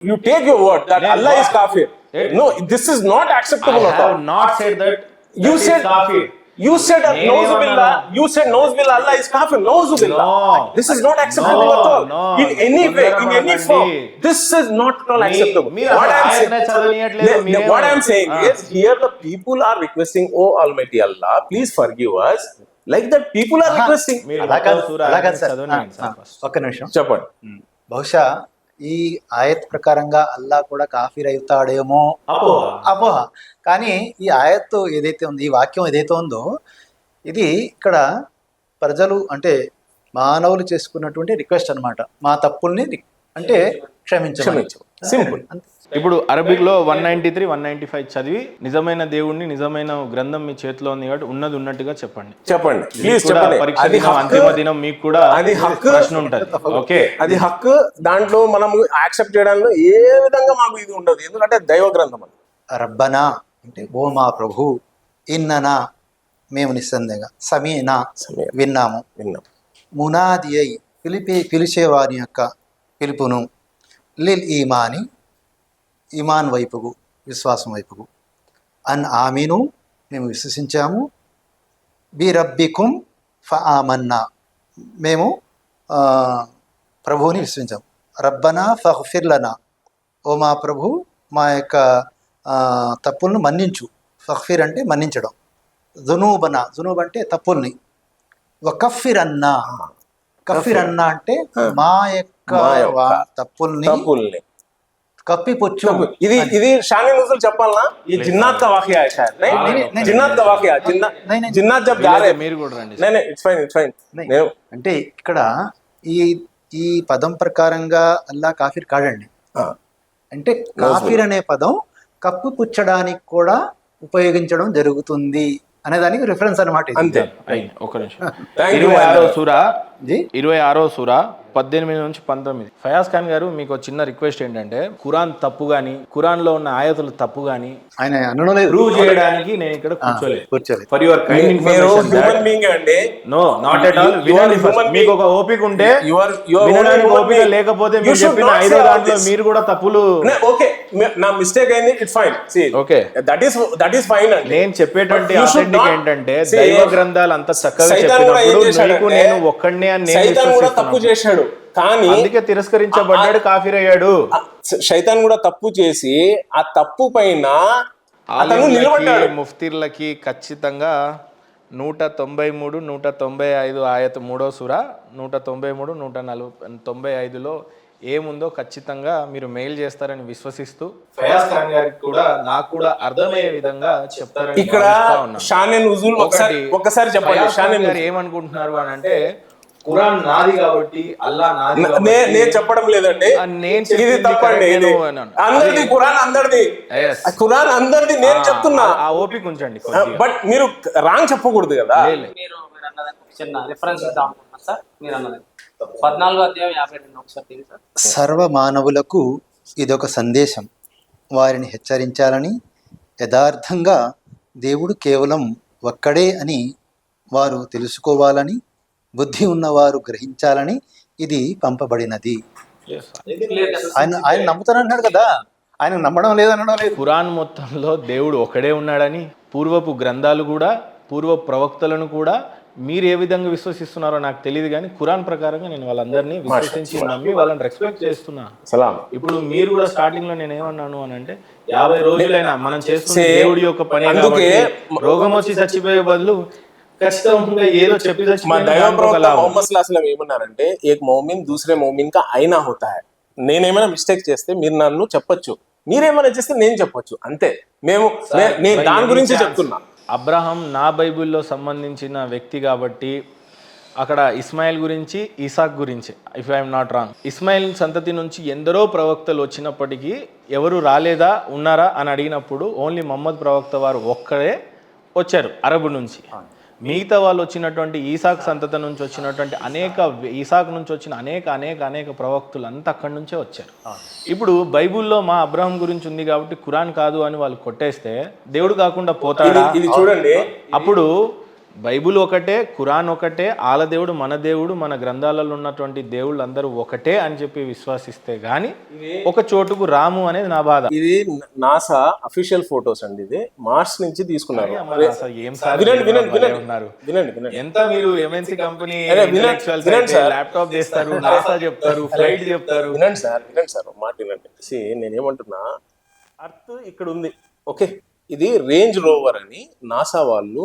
You take your word that Allah is kafir. No, this is not acceptable I at all. have not said that. You that is said kafir. You said నేనేమన్నాను? Nauzubillah. You said Nauzubillah. Allah is kafir. Nauzubillah. No. This is not acceptable at all. No. In any way, in any తొందరపడకండి. form, this is not at all acceptable. మీరు What I am ఆయతనే saying, చదవనీయట్లేదు, మీరేమో. what I am saying ఆ. is, here the people are requesting, "Oh Almighty Allah, please forgive us." Like that, people are requesting. మీరు అలా కాదు, మొత్తం సూర అలా కాదు ఆయతనే సార్. చదవనీయండి సార్ first. ఒక్క నిమిషం. చెప్పండి. బహుశా ఈ ఆయత్ ప్రకారంగా అల్లా కూడా కాఫీర్ అవుతాడేమో అపోహ. కానీ ఈ ఆయత్ ఏదైతే ఉంది, ఈ వాక్యం ఏదైతే ఉందో, ఇది ఇక్కడ ప్రజలు అంటే మానవులు చేసుకున్నటువంటి రిక్వెస్ట్ అన్నమాట. మా తప్పుల్ని అంటే క్షమించమని. సింపుల్. ఇప్పుడు అరబిక్ లో 193, 195 చదివి నిజమైన దేవుణ్ణి, నిజమైన గ్రంథం మీ చేతిలో ఉంది కాబట్టి ఉన్నది ఉన్నట్టుగా చెప్పండి. చెప్పండి మీకు ప్లీజ్ కూడా చెప్పండి. పరీక్ష అది దినం, అంతిమ దినం మీకు కూడా అది హక్కు. ప్రశ్న ఉంటది. ఓకే, అది హక్కు. దాంట్లో మనం యాక్సెప్ట్ చేయడంలో ఏ విధంగా మాకు ఇది ఉండదు, ఎందుకంటే దైవ గ్రంథం అది. రబ్బనా అంటే ఓ మా ప్రభు, ఇన్ననా మేము నిస్సందేహంగా, సమీనా విన్నాము, విన్నాం. మునాది అయి పిలిచే వారి యొక్క పిలుపును, లిల్ ఈమాని ఈమాన్ వైపుకు, విశ్వాసం వైపుకు, అన్ ఆమీను మేము విశ్వసించాము, బి రబ్బికుం ఫ ఆమన్నా మేము ప్రభువుని విశ్వసించాము, రబ్బనా ఫగ్ఫిర్లనా ఓ మా ప్రభు మా యొక్క తప్పులను మన్నించు, ఫగ్ఫిర్ అంటే మన్నించడం, జునూబనా జునూబ్ అంటే తప్పుల్ని, కఫిర్ అన్నా కఫిర్ అన్నా అంటే మా యొక్క తప్పుల్ని కప్పిపుచ్చు. ఇది షాని నుజుల్ చెప్పాలనా? ఈ జిన్నాత్ కా వాకియా హై షాయద్. नहीं జిన్నాత్ కా వాకియా. జిన్నాత్ జబ్ जा रहे మీరు కూడా రండి. नहीं इट्स फाइन. అంటే ఇక్కడ ఈ పదం ప్రకారంగా అల్లా కాఫిర్ కాడండి. అంటే కాఫిర్ అనే పదం కప్పు పుచ్చడానికి కూడా ఉపయోగించడం జరుగుతుంది అనే దానికి రిఫరెన్స్ అనమాట. అంతే. ఒక నిమిషం. 26వ సూర 26వ సూర 18 నుంచి 19. ఫయాజ్ ఖాన్ గారు, మీకు చిన్న రిక్వెస్ట్ ఏంటంటే, ఖురాన్ తప్పు గాని, ఖురాన్ లో ఉన్న ఆయతులు తప్పు గాని ఆయన అనడం లేదు, ప్రూవ్ చేయడానికి నేను ఇక్కడ కూర్చోలేదు. ఫర్ యువర్ కైండ్ మీరు ఇన్ఫర్మేషన్ హ్యూమన్ బీయింగ్ అండి. No not at all. వినండి ఫస్ట్. మీకు ఒక ఓపిక ఉంటే వినడానికి ఓపిక లేకపోతే మీరు చెప్పిన 5 దాంట్లో మీరు కూడా తప్పులు. ఓకే, నా మిస్టేక్ అయింది. It's fine. Okay, that is fine అండి. నేను చెప్పేటువంటి అథెంటిక్ ఏంటంటే, దైవ గ్రంథాలు అంత చక్కగా చెప్పినప్పుడు నీకు నేను ఒక్కడినే అని నేను తప్పు చేశాడు, కానీ అందుకే తిరస్కరించబడ్డాడు, కాఫీర్ అయ్యాడు. శైతాన్ కూడా తప్పు చేసి ఆ తప్పు పైన అతను నిలబడ్డాడు. ముఫ్తీర్లకి ఖచ్చితంగా 193, 195 ఆయత 3వ సూర 193, 195లో ఏముందో ఖచ్చితంగా మీరు మెయిల్ చేస్తారని విశ్వసిస్తూ, ఫయాజ్ ఖాన్ గారికి కూడా నాకు కూడా అర్థమయ్యే విధంగా చెప్తారని ఇక్కడ షానే నుజుల్ ఒకసారి చెప్పండి. షానే గారు ఏమనుకుంటున్నారు అని అంటే, ఖురాన్ నాది కాబట్టి, అల్లా నాది. నేను చెప్పడం లేదండి, ఇది తప్పండి. అందరిది ఖురాన్, అందరిది ఖురాన్, అందరిది. నేను చెప్తున్నా, ఆ ఓపిక ఉంచండి. బట్ మీరు రాంగ్ చెప్పకూడదు కదా. మీరు అన్నదానికి చిన్న రిఫరెన్స్ ఇద్దాం అనుకుంటున్నా సార్. మీరు అన్నది 14వ అధ్యాయం 52 ఒకసారి సార్. సర్వ మానవులకు ఇదొక సందేశం, వారిని హెచ్చరించాలని, యథార్థంగా దేవుడు కేవలం ఒక్కడే అని వారు తెలుసుకోవాలని, బుద్ధి ఉన్నవారు గ్రహించాలని ఇది పంపబడినది. ఆయన నమ్ముతానన్నాడు కదా, ఆయన నమ్మడం లేదనడం లేదు. ఖురాన్ మొత్తంలో దేవుడు ఒకడే ఉన్నాడని, పూర్వపు గ్రంథాలు కూడా, పూర్వ ప్రవక్తలను కూడా మీరు ఏ విధంగా విశ్వసిస్తున్నారో నాకు తెలియదు, కానీ ఖురాన్ ప్రకారంగా నేను వాళ్ళందరినీ విశ్వసించి నమ్మి వాళ్ళని రెస్పెక్ట్ చేస్తున్నా. ఇప్పుడు మీరు కూడా స్టార్టింగ్ లో నేను ఏమన్నాను అని అంటే, 50 రోజులైనా మనం చేస్తున్న దేవుడి యొక్క పని కాబట్టి రోగం వచ్చి చచ్చిపోయే బదులు ఖచ్చితంగా ఏదో చెప్పి ఏమన్నారంటే, ఏక్ మౌమిన్ దూసరే మౌమిన్ కా ఐనా హోతా హై. నేనేమైనా మిస్టేక్ చేస్తే మీరు నన్ను చెప్పొచ్చు, మీరేమైనా చేస్తే నేను చెప్పొచ్చు, అంతే. నేను దాని గురించి చెప్తున్నా. అబ్రహాం నా బైబిల్లో సంబంధించిన వ్యక్తి కాబట్టి అక్కడ ఇస్మాయిల్ గురించి, ఇసాక్ గురించి, if I'm not wrong, Ismail సంతతి నుంచి ఎందరో ప్రవక్తలు వచ్చినప్పటికీ ఎవరు రాలేదా, ఉన్నారా అని అడిగినప్పుడు ఓన్లీ మహమ్మద్ ప్రవక్త వారు ఒక్కడే వచ్చారు అరబు నుంచి. మిగతా వాళ్ళు వచ్చినటువంటి ఈసాక్ సంతతి నుంచి వచ్చినటువంటి ఈసాక్ నుంచి వచ్చిన అనేక ప్రవక్తులు అంతా అక్కడి నుంచే వచ్చారు. ఇప్పుడు బైబుల్లో మా అబ్రహాం గురించి ఉంది కాబట్టి ఖురాన్ కాదు అని వాళ్ళు కొట్టేస్తే దేవుడు కాకుండా పోతాడా? ఇది చూడండి. అప్పుడు బైబుల్ ఒకటే, ఖురాన్ ఒకటే, ఆల దేవుడు మన దేవుడు, మన గ్రంథాలలో ఉన్నటువంటి దేవుళ్ళు అందరూ ఒకటే అని చెప్పి విశ్వసిస్తే గాని ఒక చోటుకు రాము అనేది నా బాధ. ఇది నాసా అఫీషియల్ ఫోటోస్ అండి, ఇది మార్స్ నుంచి తీసుకున్నారు. మరి అసలు ఏం సార్ వినండి వినండి భలే వినండి ఉన్నారు. వినండి వినండి ఎంత మీరు ఎంఎన్సీ కంపెనీ వినండి సార్. ల్యాప్టాప్ చేస్తారు, నాసా చెప్తారు, ఫ్లైట్ చెప్తారు. వినండి సార్ ఒక మాట వినండి. నేనేమంటున్నా, అర్త్ ఇక్కడ ఉంది, ఓకే, ఇది రేంజ్ రోవర్ అని నాసా వాళ్ళు,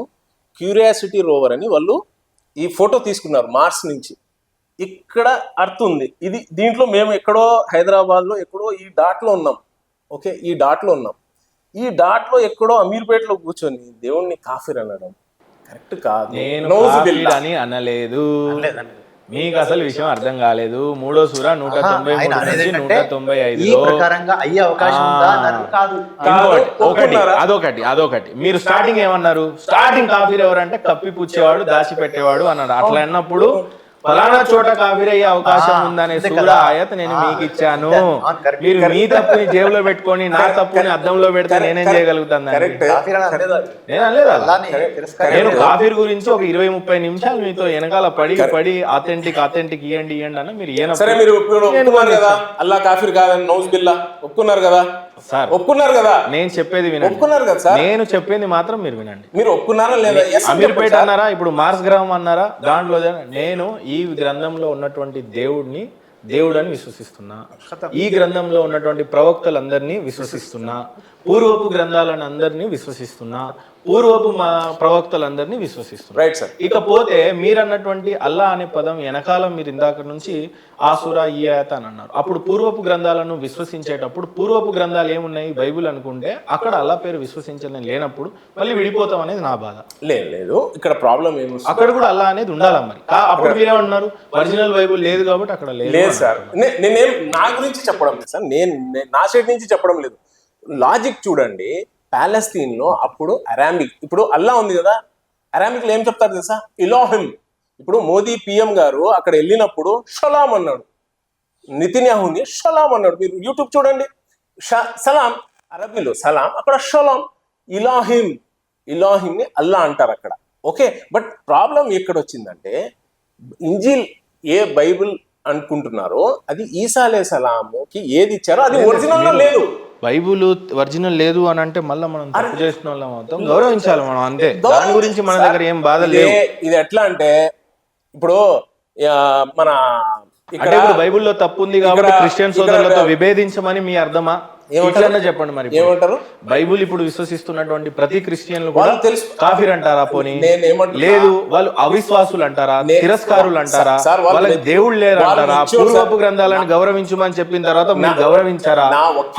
క్యూరియాసిటీ రోవర్ అని వాళ్ళు ఈ ఫోటో తీసుకున్నారు మార్స్ నుంచి. ఇక్కడ అర్త్ ఉంది, ఇది దీంట్లో మేము ఎక్కడో హైదరాబాద్లో ఎక్కడో ఈ డాట్లో ఉన్నాం, ఓకే, ఈ డాట్లో ఉన్నాం. ఈ డాట్లో ఎక్కడో అమీర్పేటలో కూర్చొని దేవుణ్ణి కాఫీర్ అనడం కరెక్ట్ కాదు. నేను నౌజు కాఫీర్ బిల్లా. అని అనలేదు. మీకు అసలు విషయం అర్థం కాలేదు. 3వ సూర 193 నుంచి 195 ఈ ప్రకారంగా అయ్యే అవకాశం ఉందా అన్నది కాదు. అదొకటి మీరు స్టార్టింగ్ ఏమన్నారు? స్టార్టింగ్ కాఫీర్ ఎవరంటే కప్పిపుచ్చేవాడు, దాచి పెట్టేవాడు అన్నాడు. అట్లా అన్నప్పుడు ఫలానా చోట కాఫీర్ అయ్యే అవకాశం ఉందనే సూర ఆయత్ నేను మీకు ఇచ్చాను. మీరు మీ తప్పుని జేబులో పెట్టుకొని నా తప్పుని అద్దంలో పెడితే నేనేం చేయగలుగుతాను? కాఫీర్ అని అనలేదు అది. నేను అనలేదు అలా. అల్లాని తిరస్కరించలేదు. నేను కాఫీర్ గురించి ఒక 20-30 నిమిషాలు మీతో వెనకాల పడి అథెంటిక్ ఇవ్వండి అన్న మీరు సరే, మీరు ఒప్పుకున్నారు కదా అల్లా కాఫీర్ కాదని, నౌజ్ బిల్లా ఒప్పుకున్నారు కదా సార్, ఒప్పుకున్నారు కదా. నేను చెప్పేది వినండి. ఒప్పుకున్నారు కదా సార్. నేను చెప్పేది మాత్రం మీరు వినండి. మీరు ఒప్పుకున్నారా లేదా? అమీర్పేట అన్నారా, ఇప్పుడు మార్స్ గ్రహం అన్నారా, దాంట్లో నేను ఈ గ్రంథంలో ఉన్నటువంటి దేవుడు అని విశ్వసిస్తున్నా. ఈ గ్రంథంలో ఉన్నటువంటి ప్రవక్తలందరినీ విశ్వసిస్తున్నా. పూర్వపు గ్రంథాలను అందరినీ విశ్వసిస్తున్నా. పూర్వపు మా ప్రవక్తలందరినీ విశ్వసిస్తున్నా. Right sir. ఇకపోతే మీరు అన్నటువంటి అల్లా అనే పదం వెనకాల మీరు ఇందాక నుంచి ఆసురా ఈ ఆయత అని అన్నారు. అప్పుడు పూర్వపు గ్రంథాలను విశ్వసించేటప్పుడు పూర్వపు గ్రంథాలు ఏమున్నాయి? బైబిల్ అనుకుంటే అక్కడ అల్లా పేరు విశ్వసించాలని లేనప్పుడు మళ్ళీ విడిపోతాం అనేది నా బాధ. లేదు, ఇక్కడ ప్రాబ్లం ఏమి, అక్కడ కూడా అల్లా అనేది ఉండాలా మరి? అప్పుడు మీరేమన్నారు? ఒరిజినల్ బైబిల్ లేదు కాబట్టి అక్కడ లేదు సార్. నేనేం నా గురించి చెప్పడం లేదు సార్, నేను నా సైడ్ నుంచి చెప్పడం లేదు. లాజిక్ చూడండి, పాలస్తీన్ లో అప్పుడు అరామిక్, ఇప్పుడు అల్లా ఉంది కదా, అరామిక్ లో ఏం చెప్తారు తెలుసా? ఇలాహిమ్. ఇప్పుడు మోదీ పిఎం గారు అక్కడ వెళ్ళినప్పుడు షలాం అన్నాడు, నితిన్యాహుని షలాం అన్నాడు. మీరు యూట్యూబ్ చూడండి, సలాం అరబీలో సలాం, అక్కడ షలాం. ఇలాహిమ్ ని అల్లా అంటారు అక్కడ, ఓకే. బట్ ప్రాబ్లం ఎక్కడ వచ్చిందంటే, ఇంజిల్ ఏ బైబిల్ అనుకుంటున్నారో అది ఈసా అలైహిస్సలాంకి ఏది ఇచ్చారో అది ఒరిజినల్ లో లేదు. బైబుల్ ఒరిజినల్ లేదు అని అంటే మళ్ళీ మనం తప్పు చేసిన వాళ్ళం అవుతాం. గౌరవించాలి మనం, అంతే. దాని గురించి మన దగ్గర ఏం బాధ లేదు. ఇది ఎట్లా అంటే, ఇప్పుడు మన అంటే ఇప్పుడు బైబుల్లో తప్పు ఉంది కాబట్టి క్రిస్టియన్ సోదరులతో విభేదించమని మీ అర్థమా? ఇట్లన్నా చెప్పండి మరి. ఏమంటారు? బైబుల్ ఇప్పుడు విశ్వసిస్తున్నటువంటి ప్రతి క్రిస్టియన్లు కూడా కాఫీర్ అంటారా? పోనీ లేదు, వాళ్ళు అవిశ్వాసులు అంటారా? తిరస్కారులు అంటారా? వాళ్ళకి దేవుళ్ళు లేరు అంటారా? పూర్వపు గ్రంథాలను గౌరవించమని చెప్పిన తర్వాత మీరు గౌరవించారా?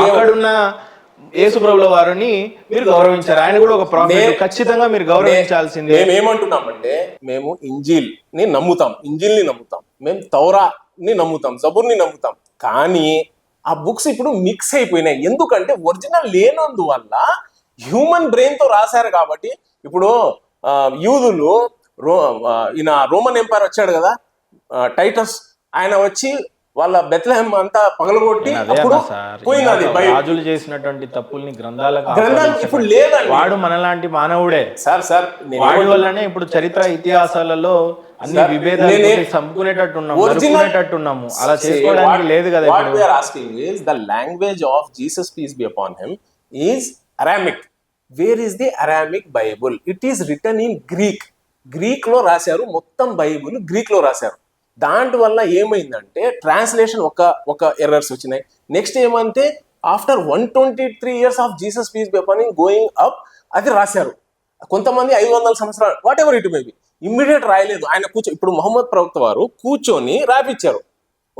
అక్కడున్న యేసుప్రభుల వారిని మీరు గౌరవించారు. ఆయన కూడా ఒక ప్రాఫెట్, ఖచ్చితంగా మీరు గౌరవించాల్సిందే. మేము ఏమంటున్నామంటే, మేము ఇంజిల్ ని నమ్ముతాం, ఇంజిల్ ని నమ్ముతాం, మేము తౌరా ని నమ్ముతాం, జబూర్ ని నమ్ముతాం. కానీ ఆ బుక్స్ ఇప్పుడు మిక్స్ అయిపోయినాయి. ఎందుకంటే ఒరిజినల్ లేనందువల్ల హ్యూమన్ బ్రెయిన్ తో రాశారు కాబట్టి. ఇప్పుడు యూదులు ఈయన రోమన్ ఎంపైర్ వచ్చాడు కదా, టైటస్, ఆయన వచ్చి వాళ్ళ బెత్లెహెం అంతా పగలగొట్టి అప్పుడు పోయినది. రాజులు చేసినటువంటి తప్పుల్ని గ్రంథాలకు ఇప్పుడు లేదండి. వాడు మనలాంటి మానవుడే సార్. వాడి వల్లనే ఇప్పుడు చరిత్ర ఇతిహాసాలలో అన్ని విభేదాలు చంపుకునేటట్టున్నాము. అలా చేసుకోవడానికి లేదు కదా. What we are asking is the language of Jesus, peace be upon him, is Aramaic. Where is the Aramaic Bible? It is written in Greek. Greek లో రాశారు, మొత్తం బైబుల్ గ్రీక్ లో రాశారు. దాంట్ వల్ల ఏమైందంటే ట్రాన్స్లేషన్ ఒక ఎర్రర్స్ వచ్చినాయి. నెక్స్ట్ ఏమంటే after 123 years of Jesus peace be upon him going up అది రాశారు. కొంతమంది 500 సంవత్సరాలు whatever it may be, immediate రాయలేదు. ఆయన ఇప్పుడు మొహమ్మద్ ప్రవక్త వారు కూర్చొని రాపిచ్చారు,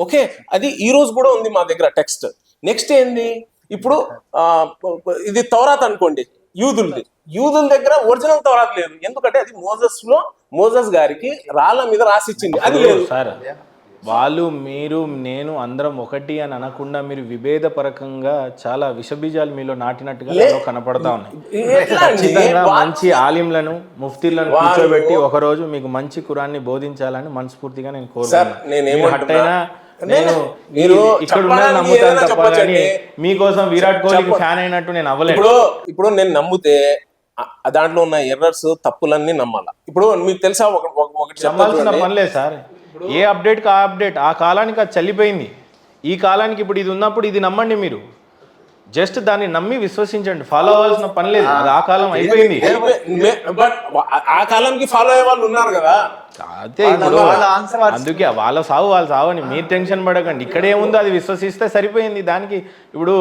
ఓకే. అది ఈ రోజు కూడా ఉంది మా దగ్గర టెక్స్ట్. నెక్స్ట్ ఏంది, ఇప్పుడు ఇది తౌరాత్ అనుకోండి, యూదుల దగ్గర ఒరిజినల్ తౌరాత్ లేదు. ఎందుకంటే అది మోజస్ గారికి రాళ్ళ మీద రాసిచ్చింది, అది లేదు. సార్, వాళ్ళు మీరు నేను అందరం ఒకటి అని అనకుండా మీరు విభేదపరకంగా చాలా విషబీజాలు మీలో నాటినట్టుగా కనపడతా ఉన్నాయి. ఖచ్చితంగా మంచి ఆలింలను, ముఫ్తీలను కూర్చోబెట్టి ఒక రోజు మీకు మంచి ఖురాన్ని బోధించాలని మనస్ఫూర్తిగా నేను కోరుకుంటున్నాను. నేను ఇక్కడ ఉన్నది నమ్ముతాను తప్ప కానీ మీకోసం విరాట్ కోహ్లీకి ఫ్యాన్ అయినట్టు నేను అవ్వలేదు. ఇప్పుడు నేను నమ్మితే దాంట్లో ఉన్న ఎర్రర్స్ తప్పులన్నీ నమ్మాలా. ఇప్పుడు మీకు తెలుసా ఒకటి నమ్మాల్సిన చెప్పాల్సిన పని లేదు సార్. ఏ అప్డేట్కి ఆ అప్డేట్, ఆ కాలానికి అది చల్లిపోయింది. ఈ కాలానికి ఇప్పుడు ఇది ఉన్నప్పుడు ఇది నమ్మండి. మీరు జస్ట్ దాన్ని నమ్మి విశ్వసించండి, ఫాలో అవ్వాల్సిన పని లేదు. అది ఆ కాలం అయిపోయింది. బట్ ఆ కాలానికి ఫాలో అయ్యే వాళ్ళు ఉన్నారు కదా. అయితే ఇప్పుడు వాళ్ళ answer వాళ్ళు- అందుకే వాళ్ళ సావు వాళ్ళు సావని మీరు టెన్షన్ పడకండి. ఇక్కడ ఏముందో అది విశ్వసిస్తే సరిపోయింది. దానికి ఇప్పుడు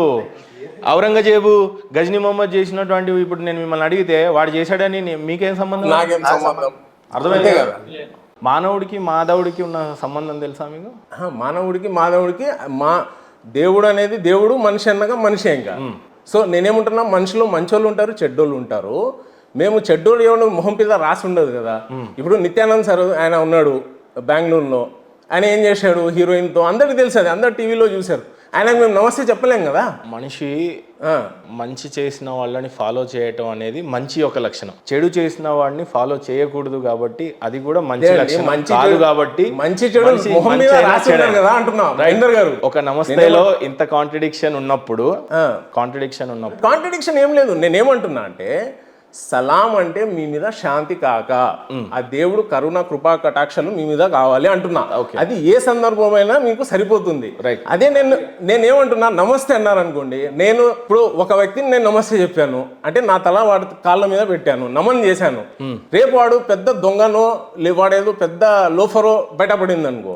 ఔరంగజేబు గజనీ మొహమ్మద్ చేసినటువంటివి ఇప్పుడు నేను మిమ్మల్ని అడిగితే వాడు చేశాడని మీకేం సంబంధం? నాకేం సంబంధం? అర్థమైంది అంతే కదా. మానవుడికి మాధవుడికి ఉన్న సంబంధం తెలుసా మీకు? మానవుడికి మాధవుడికి దేవుడు అనేది దేవుడు, మనిషి అన్నగా మనిషి ఇంకా. సో నేనేమంటున్నా, మనుషులు మంచోళ్ళు ఉంటారు, చెడ్డోళ్ళు ఉంటారు. మేము చెడ్డోళ్ళు ఏమన్నా మొహం మీద రాసి ఉండదు కదా. ఇప్పుడు నిత్యానంద్ సార్ ఆయన ఉన్నాడు బెంగళూరులో. ఆయన ఏం చేశాడు హీరోయిన్తో, అందరికీ తెలుసు, అది అందరు టీవీలో చూశారు. ఆయనకు మేము నమస్తే చెప్పలేం కదా. మనిషి మంచి చేసిన వాళ్ళని ఫాలో చేయటం అనేది మంచి ఒక లక్షణం. చెడు చేసిన వాడిని ఫాలో చేయకూడదు కాబట్టి అది కూడా మంచి లక్షణం కాదు. కాబట్టి మంచి చెడు మొహం మీద రాసి ఉంటారు కదా అంటున్నా రాజేందర్ గారు. ఒక నమస్తేలో ఇంత కాంట్రడిక్షన్ ఉన్నప్పుడు కాంట్రడిక్షన్ ఏం లేదు. నేనేమంటున్నా అంటే, సలాం అంటే మీ మీద శాంతి కాక, ఆ దేవుడు కరుణ కృపా కటాక్షలు మీ మీద కావాలి అంటున్నా. అది ఏ సందర్భమైనా మీకు సరిపోతుంది. అదే నేనేమంటున్నా, నమస్తే అన్నారు అనుకోండి, నేను ఇప్పుడు ఒక వ్యక్తిని నేను నమస్తే చెప్పాను అంటే నా తల వాడి కాళ్ళ మీద పెట్టాను, నమన్ చేశాను. రేపు వాడు పెద్ద దొంగనో వాడేదో పెద్ద లోఫరో బయటపడింది అనుకో,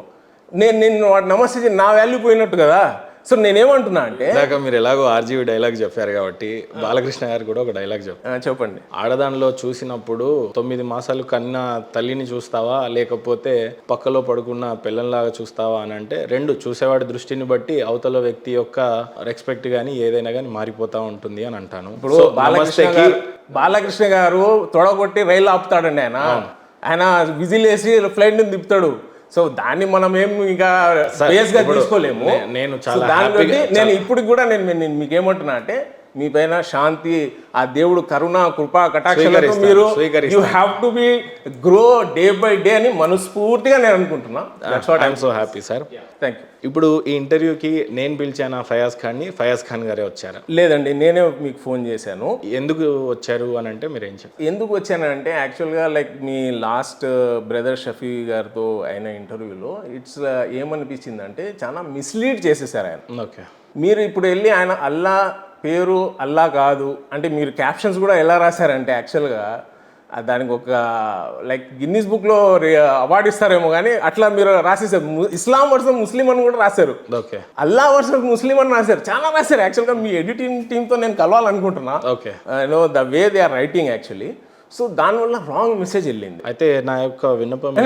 నేను వాడు నమస్తే నా వాల్యూ పోయినట్టు కదా. సో నేనేమంటున్నా అంటే, మీరు ఎలాగో ఆర్జీవి డైలాగ్ చెప్పారు కాబట్టి బాలకృష్ణ గారు కూడా ఒక డైలాగ్ చెప్పండి. ఆడదానిలో చూసినప్పుడు 9 మాసాలు కన్న తల్లిని చూస్తావా లేకపోతే పక్కలో పడుకున్న పిల్లల్లాగా చూస్తావా అని అంటే, రెండు చూసేవాడి దృష్టిని బట్టి అవతల వ్యక్తి యొక్క రెస్పెక్ట్ గానీ ఏదైనా కానీ మారిపోతా ఉంటుంది అని అంటాను. ఇప్పుడు బాలకృష్ణ గారు తొడగొట్టి రైలు ఆపుతాడండి. ఆయన విజిల్ వేసి ఫ్లైట్ ని తిప్పుతాడు. సో దాన్ని మనం ఏం ఇంకా బేస్ గా తీసుకోలేము. నేను ఇప్పుడు కూడా నేను మీకేమంటున్నా అంటే, మీ పైన శాంతి, ఆ దేవుడు కరుణ కృపా కటాక్షాలతో మీరు you have to be grow day by day అని మనస్ఫూర్తిగా నేను అనుకుంటున్నా. So happy sir. Thank you. ఇప్పుడు ఈ ఇంటర్వ్యూకి నేను పిలిచాను ఫయాజ్ ఖాన్ని, ఫయాజ్ ఖాన్ గారే వచ్చారా? లేదండి, నేనే మీకు ఫోన్ చేశాను. ఎందుకు వచ్చారు అని అంటే మీరు ఏం చెప్పారు? ఎందుకు వచ్చానంటే, యాక్చువల్గా లైక్ మీ లాస్ట్ బ్రదర్ షఫీ గారితో అయిన ఇంటర్వ్యూలో ఇట్స్ ఏమనిపించిందంటే, చాలా మిస్లీడ్ చేసేసారు ఆయన. ఓకే, మీరు ఇప్పుడు వెళ్ళి ఆయన అల్లా పేరు అల్లా కాదు అంటే, మీరు క్యాప్షన్స్ కూడా ఎలా రాశారంటే యాక్చువల్గా దానికి ఒక లైక్ గిన్నీస్ బుక్లో అవార్డు ఇస్తారేమో కానీ అట్లా మీరు రాసేసారు. ఇస్లాం వర్సెస్ ముస్లిం అని కూడా రాశారు. ఓకే, అల్లా వర్సెస్ ముస్లిం అని రాశారు, చాలా రాశారు. యాక్చువల్గా మీ ఎడిటింగ్ టీంతో నేను కలవాలనుకుంటున్నా. Okay, no the way they are writing actually. So దానివల్ల రాంగ్ మెసేజ్ వెళ్ళింది. అయితే నా యొక్క విన్నపం,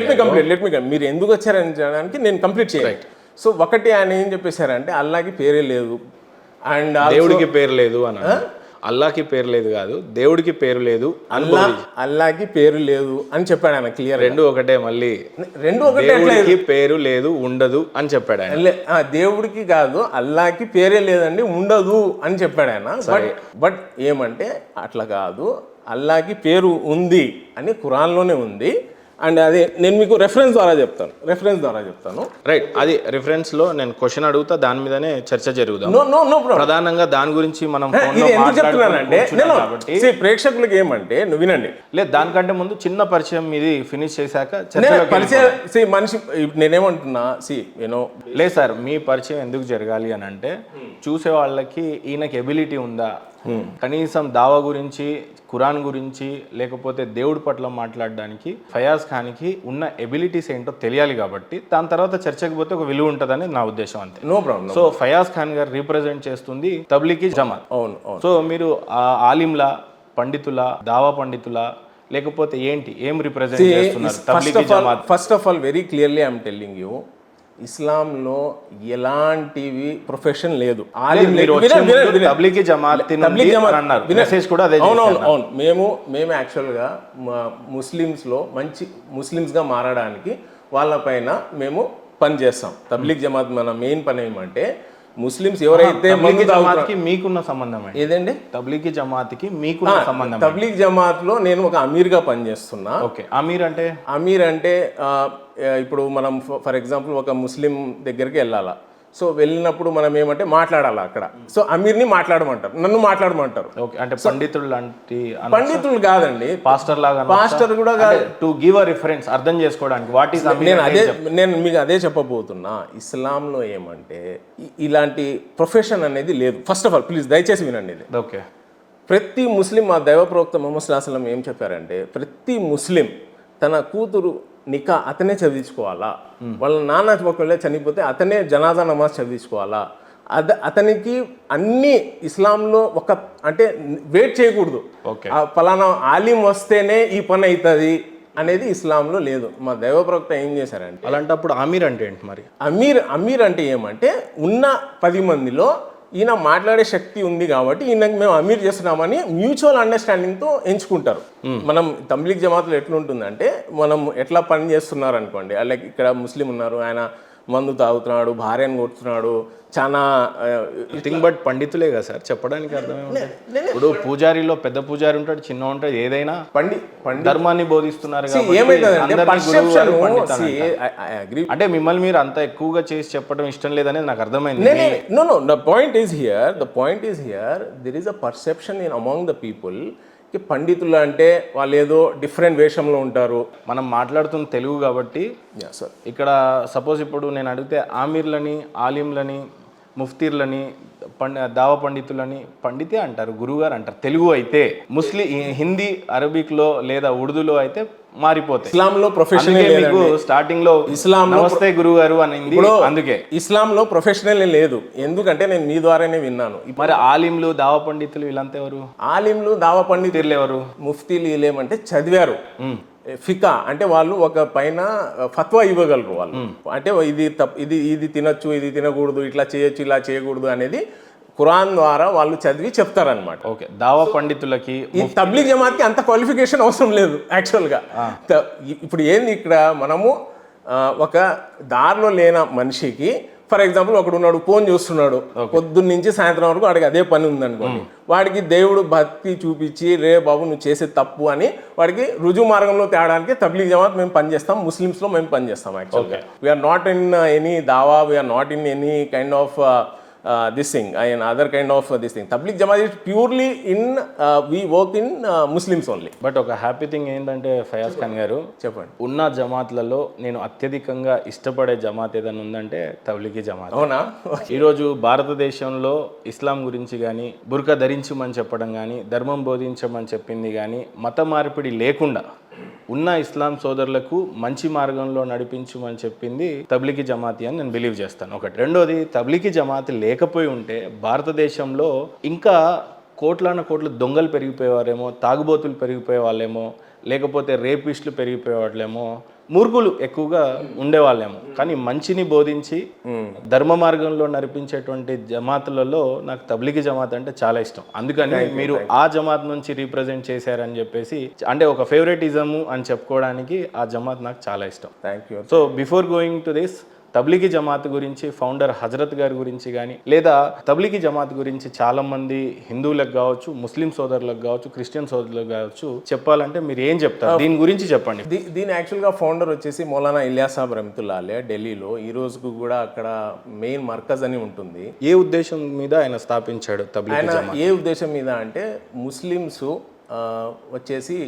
లెట్ మీ మీరు ఎందుకు వచ్చారని చెప్పడానికి నేను కంప్లీట్ చేయాలి. సో ఒకటి ఆయన ఏం చెప్పేశారంటే, అల్లాకి పేరే లేదు అండ్ దేవుడికి పేరు లేదు అని. అల్లాకి పేరు లేదు కాదు, దేవుడికి పేరు లేదు, అల్లాకి పేరు లేదు అని చెప్పాడు ఆయన క్లియర్. రెండు ఒకటే, మళ్ళీ రెండు ఒకటే. దేవుడికి పేరు లేదు ఉండదు అని చెప్పాడు ఆయన. దేవుడికి కాదు, అల్లాకి పేరే లేదండి ఉండదు అని చెప్పాడు ఆయన. బట్ ఏమంటే అట్లా కాదు, అల్లాకి పేరు ఉంది అని ఖురాన్లోనే ఉంది. అండ్ అది నేను మీకు రెఫరెన్స్ ద్వారా చెప్తాను. రైట్, అది రిఫరెన్స్ లో నేను క్వశ్చన్ అడుగుతా, దాని మీదనే చర్చ జరుగుతాం. ప్రధానంగా దాని గురించి మనం ఎందుకు చెప్తున్నానంటే, ప్రేక్షకులకి ఏమంటే నువ్వు వినండి. లేదు, దానికంటే ముందు చిన్న పరిచయం ఇది ఫినిష్ చేశాక పరిచయం మనిషి నేనేమంటున్నా లేదు సార్, మీ పరిచయం ఎందుకు జరగాలి అని అంటే, చూసే వాళ్ళకి ఈయనకి ఎబిలిటీ ఉందా, కనీసం దావా గురించి, ఖురాన్ గురించి, లేకపోతే దేవుడి పట్ల మాట్లాడడానికి ఫయాజ్ ఖాన్కి ఉన్న ఎబిలిటీస్ ఏంటో తెలియాలి. కాబట్టి దాని తర్వాత చర్చకు పోతే ఒక విలువ ఉంటుందని నా ఉద్దేశం, అంతే. No problem. So Fayaz Khan గారు రీప్రజెంట్ చేస్తుంది తబ్లీగీ జమాత్. అవును. సో మీరు ఆలింలా, పండితుల, దావా పండితుల, లేకపోతే ఏంటి, ఏం రిప్రజెంట్ చేస్తున్నారు Tablighi Jamaat? First of all very clearly I'm telling you, ఇస్లాంలో ఎలాంటివి ప్రొఫెషన్ లేదు. తబ్లీగీ జమాత్ అన్నారు, మెసేజ్ కూడా అదే. అవును. మేము యాక్చువల్గా ముస్లిమ్స్లో మంచి ముస్లిమ్స్గా మారడానికి వాళ్ళపైన మేము పని చేస్తాం. తబ్లీగ్ జమాత్ మన మెయిన్ పని ఏమంటే, ముస్లిమ్స్ ఎవరైతే మీకున్న సంబంధం ఏదండి, తబ్లీగీ జమాత్కి మీకున్న సంబంధం? తబ్లీగ్ జమాత్ లో నేను ఒక అమీర్గా పనిచేస్తున్నా. ఓకే, అమీర్ అంటే ఇప్పుడు మనం ఫర్ ఎగ్జాంపుల్ ఒక ముస్లిం దగ్గరికి వెళ్ళాలా, సో వెళ్ళినప్పుడు మనం ఏమంటే మాట్లాడాలి అక్కడ. సో అమీర్ని మాట్లాడమంటారు, నన్ను మాట్లాడమంటారు. ఓకే, అంటే పండితులు లాంటి పండితులు కాదండి, పాస్టర్ లాగా, పాస్టర్ కూడా కాదు. టు గివ్ అ రిఫరెన్స్ అర్థం చేసుకోవడానికి వాట్ ఈస్ నేను మీకు అదే చెప్పబోతున్నా. ఇస్లాంలో ఏమంటే ఇలాంటి ప్రొఫెషన్ అనేది లేదు. ఫస్ట్ ఆఫ్ ఆల్ ప్లీజ్ దయచేసి వినండి ఇది. ఓకే, ప్రతి ముస్లిం, మా దైవ ప్రవక్త ముహమ్మద్ సల్లల్లాహు అలైహి వసల్లం ఏం చెప్పారంటే ప్రతి ముస్లిం తన కూతురు నికా అతనే చదివించుకోవాలా, వాళ్ళ నాన్న ఒకవేళ చనిపోతే అతనే జనాజా నమాజ్ చదివించుకోవాలా. అతనికి అన్ని ఇస్లాంలో ఒక అంటే వెయిట్ చేయకూడదు, ఫలానా ఆలిం వస్తేనే ఈ పని అవుతుంది అనేది ఇస్లాంలో లేదు. మా దైవ ప్రవక్త ఏం చేశారంటే, అలాంటప్పుడు అమీర్ అంటే ఏంటి మరి? అమీర్ అంటే ఏమంటే ఉన్న 10 మందిలో ఈయన మాట్లాడే శక్తి ఉంది కాబట్టి ఈయనకి మేము అమీర్ చేస్తున్నామని మ్యూచువల్ అండర్స్టాండింగ్తో ఎంచుకుంటారు. మనం తబ్లీగ్ జమాత్లో ఎట్లుంటుందంటే, మనం ఎట్లా పని చేస్తున్నారు అనుకోండి, అలాగే ఇక్కడ ముస్లిం ఉన్నారు, ఆయన మందు తాగుతున్నాడు, భార్యను కొడుతున్నాడు, చాలా థింగ్. బట్ పండితులే కదా సార్ చెప్పడానికి అర్థమే. ఇప్పుడు పూజారిలో పెద్ద పూజారి ఉంటాడు, చిన్న ఉంటాడు, ఏదైనా ధర్మాన్ని బోధిస్తున్నారు. అంటే మిమ్మల్ని మీరు అంత ఎక్కువగా చేసి చెప్పడం ఇష్టం లేదనేది నాకు అర్థమైంది. The point is here there is a perception in among the people పండితులు అంటే వాళ్ళు ఏదో డిఫరెంట్ వేషంలో ఉంటారు. మనం మాట్లాడుతున్న తెలుగు కాబట్టి ఇక్కడ సపోజ్ ఇప్పుడు నేను అడిగితే ఆమీర్లని, ఆలింలని, ముఫ్తీర్లని, దావ పండితులని పండితే అంటారు, గురువుగారు అంటారు. తెలుగు అయితే హిందీ, అరబిక్లో లేదా ఉర్దూలో అయితే మారిపోతాయి. ఇస్లాంలో ప్రొఫెషనల్ స్టార్టింగ్ లో ఇస్లాం నమస్తే గురుగారు అనింది, అందుకే ఇస్లాంలో ప్రొఫెషనల్ లేదు. ఎందుకంటే నేను మీ ద్వారానే విన్నాను. మరి ఆలింలు, దావ పండితులు వీళ్ళంతా ఎవరు? ఆలింలు, దావ పండితులు ఎవరు? ముఫ్తీలు వీళ్ళేమంటే చదివారు, ఫికా అంటే వాళ్ళు ఒక పైన ఫత్వా ఇవ్వగలరు వాళ్ళు. అంటే ఇది తినొచ్చు, ఇది తినకూడదు, ఇట్లా చేయొచ్చు, ఇలా చేయకూడదు అనేది ఖురాన్ ద్వారా వాళ్ళు చదివి చెప్తారనమాట. ఓకే, దావా పండితులకి, ఈ తబ్లీగ్ జమాత్కి అంత క్వాలిఫికేషన్ అవసరం లేదు యాక్చువల్గా. ఇప్పుడు ఏంది ఇక్కడ మనము ఒక దారిలో లేని మనిషికి, ఫర్ ఎగ్జాంపుల్ ఒకడు ఉన్నాడు, ఫోన్ చూస్తున్నాడు పొద్దున్న నుంచి సాయంత్రం వరకు, వాడికి అదే పని ఉందనుకోండి, వాడికి దేవుడు భక్తి చూపించి రే బాబు నువ్వు చేసేది తప్పు అని వాడికి రుజువు మార్గంలో తేడానికి తబ్లీగ్ జమాత్ మేము పనిచేస్తాం, ముస్లిమ్స్లో మేము పనిచేస్తాం. యాక్చువల్గా వీఆర్ నాట్ ఇన్ ఎనీ దావా, we are not in any kind of this thing and other kind of this thing. Tabligh Jamaat is purely in we work in Muslims only. But ఒక హ్యాపీ థింగ్ ఏంటంటే ఫయాజ్ ఖాన్ గారు చెప్పండి, ఉన్న జమాత్లలో నేను అత్యధికంగా ఇష్టపడే జమాత్ ఏదైనా ఉందంటే తబ్లీగీ జమాత్. అవునా? ఈరోజు భారతదేశంలో ఇస్లాం గురించి కానీ, బుర్కా ధరించమని చెప్పడం కానీ, ధర్మం బోధించమని చెప్పింది కానీ, మత మార్పిడి లేకుండా ఉన్న ఇస్లాం సోదరులకు మంచి మార్గంలో నడిపించమని చెప్పింది తబ్లీగీ జమాతి అని నేను బిలీవ్ చేస్తాను. ఒకటి. రెండోది, తబ్లీగీ జమాతి లేకపోయి ఉంటే భారతదేశంలో ఇంకా కోట్ల దొంగలు పెరిగిపోయేవారేమో, తాగుబోతులు పెరిగిపోయే వాళ్ళేమో, లేకపోతే రేపిస్టులు పెరిగిపోయే వాళ్ళేమో, మూర్ఖులు ఎక్కువగా ఉండేవాళ్ళేమో. కానీ మంచిని బోధించి ధర్మ మార్గంలో నడిపించేటువంటి జమాతులలో నాకు తబ్లీగీ జమాత్ అంటే చాలా ఇష్టం. అందుకని మీరు ఆ జమాత్ నుంచి రీప్రజెంట్ చేశారని చెప్పేసి, అంటే ఒక ఫేవరెటిజం అని చెప్పుకోవడానికి ఆ జమాత్ నాకు చాలా ఇష్టం. Thank you. So before going to this, Tablighi Jamaat గురించి, ఫౌండర్ హజరత్ గారి గురించి కానీ, లేదా తబ్లీగీ జమాత్ గురించి చాలా మంది హిందువులకు కావచ్చు, ముస్లిం సోదరులకు కావచ్చు, క్రిస్టియన్ సోదరులకు కావచ్చు చెప్పాలంటే మీరు ఏం చెప్తారు? దీని గురించి చెప్పండి. దీని యాక్చువల్గా ఫౌండర్ వచ్చేసి మౌలానా ఇలియాస్ సాబ్ రహమతుల్లాహ్ అలైహి, ఢిల్లీలో. ఈ రోజుకు కూడా అక్కడ మెయిన్ మర్కజ్ అని ఉంటుంది. ఏ ఉద్దేశం మీద ఆయన స్థాపించాడు తబ్లీగీ జమాత్? ఏ ఉద్దేశం మీద అంటే ముస్లిమ్స్ వచ్చేసి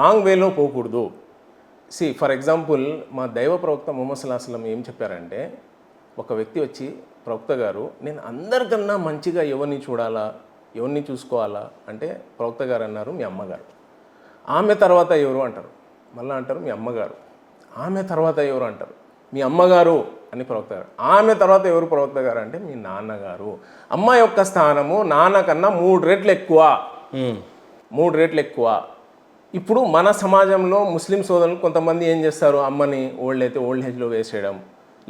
రాంగ్ వేలో పోకూడదు. ఫర్ ఎగ్జాంపుల్ మా దైవ ప్రవక్త ముహమ్మద్ సల్లల్లాహు అలైహి వసల్లం ఏం చెప్పారంటే, ఒక వ్యక్తి వచ్చి, ప్రవక్త గారు నేను అందరికన్నా మంచిగా ఎవరిని చూడాలా, ఎవరిని చూసుకోవాలా అంటే ప్రవక్త గారు అన్నారు మీ అమ్మగారు. ఆమె తర్వాత ఎవరు అంటారు, మళ్ళీ అంటారు మీ అమ్మగారు. ఆమె తర్వాత ఎవరు అంటారు మీ అమ్మగారు అని ప్రవక్త గారు. ఆమె తర్వాత ఎవరు ప్రవక్త గారు అంటే మీ నాన్నగారు. అమ్మ యొక్క స్థానము నాన్న కన్నా 3 రెట్లు ఎక్కువ, 3 రెట్లు ఎక్కువ. ఇప్పుడు మన సమాజంలో ముస్లిం సోదరులు కొంతమంది ఏం చేస్తారు, అమ్మని ఓల్డ్ ఏజ్లో వేసేయడం,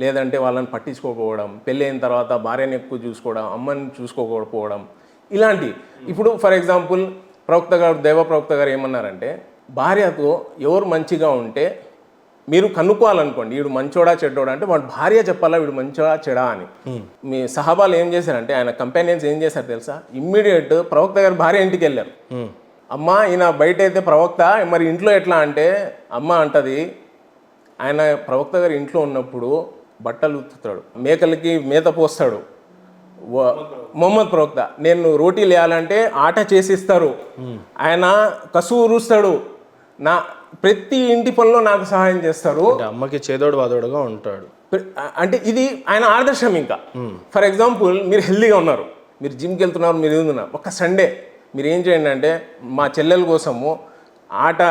లేదంటే వాళ్ళని పట్టించుకోకపోవడం, పెళ్ళి అయిన తర్వాత భార్యని ఎక్కువ చూసుకోవడం, అమ్మని చూసుకోకపోవడం, ఇలాంటి. ఇప్పుడు ఫర్ ఎగ్జాంపుల్ ప్రవక్త గారు, దైవ ప్రవక్త గారు ఏమన్నారంటే, భార్యతో ఎవరు మంచిగా ఉంటే మీరు కనుక్కోవాలనుకోండి, వీడు మంచోడా చెడ్డోడా అంటే వాడు భార్య చెప్పాలా వీడు మంచోడా చెడా అని. మీ సహాబాలు ఏం చేశారంటే, ఆయన కంపానియన్స్ ఏం చేశారు తెలుసా, ఇమ్మీడియట్ ప్రవక్త గారు భార్య ఇంటికి వెళ్ళారు. అమ్మ ఈయన బయట అయితే ప్రవక్త, మరి ఇంట్లో ఎట్లా అంటే అమ్మ అంటది, ఆయన ప్రవక్త గారు ఇంట్లో ఉన్నప్పుడు బట్టలు ఉతుకుతాడు, మేకలకి మేత పోస్తాడు. మొహమ్మద్ ప్రవక్త నేను రోటీలు వేయాలంటే ఆట చేసిస్తారు, ఆయన కసువు ఊరుస్తాడు, నా ప్రతి ఇంటి పనిలో నాకు సహాయం చేస్తారు. అంటే అమ్మకి చేదోడు వాదోడుగా ఉంటాడు. అంటే ఇది ఆయన ఆదర్శం. ఇంకా ఫర్ ఎగ్జాంపుల్ మీరు హెల్దీగా ఉన్నారు, మీరు జిమ్కి వెళ్తున్నారు, మీరు ఏదున్నారు, ఒక సండే మీరు ఏం చేయండి అంటే మా చెల్లెల కోసము ఆట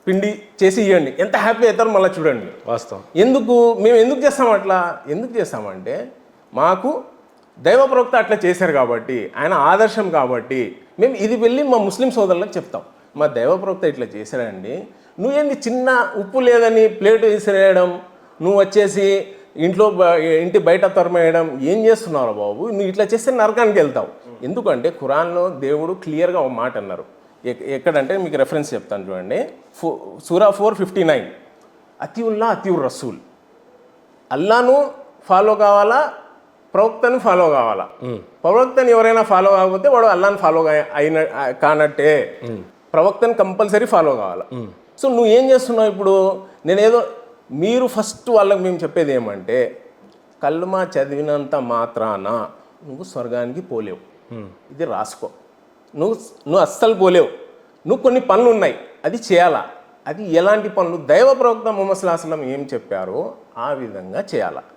పిండి చేసి ఇవ్వండి, ఎంత హ్యాపీ అవుతారో మళ్ళీ చూడండి. వాస్తవం. మేము ఎందుకు చేస్తాం అట్లా? ఎందుకు చేస్తామంటే మాకు దైవ ప్రవక్త అట్లా చేశారు కాబట్టి, ఆయన ఆదర్శం కాబట్టి మేము ఇది వెళ్ళి మా ముస్లిం సోదరులకు చెప్తాం, మా దైవ ప్రవక్త ఇట్లా చేశాడండి, నువ్వేంది చిన్న ఉప్పు లేదని ప్లేట్ విసిరేయడం, నువ్వు వచ్చేసి ఇంటి బయట తరమేయడం ఏం చేస్తున్నావు బాబు, నువ్వు ఇట్లా చేస్తే నరకానికి వెళ్తావు. ఎందుకంటే ఖురాన్లో దేవుడు క్లియర్గా ఒక మాట అన్నారు. ఎక్కడంటే మీకు రెఫరెన్స్ చెప్తాను చూడండి, సూరా 4:59, అతివుల్లా అతివుర్ రసూల్, అల్లాను ఫాలో కావాలా, ప్రవక్తను ఫాలో కావాలా. ప్రవక్తను ఎవరైనా ఫాలో కాకపోతే వాడు అల్లాను ఫాలో కానట్టే. ప్రవక్తను కంపల్సరీ ఫాలో కావాలా. సో నువ్వు ఏం చేస్తున్నావు ఇప్పుడు? నేనేదో మీరు ఫస్ట్ వాళ్ళకి మేము చెప్పేది ఏమంటే, కల్మా చదివినంత మాత్రాన నువ్వు స్వర్గానికి పోలేవు, ఇది రాసుకో. నువ్వు అస్సలు పోలేవు. నువ్వు కొన్ని పనులు ఉన్నాయి, అది చేయాలా. అది ఎలాంటి పనులు? దైవ ప్రవక్త ముహమ్మద్ సల్లల్లాహు అలైహి వసల్లం ఏం చెప్పారో ఆ విధంగా చేయాలా.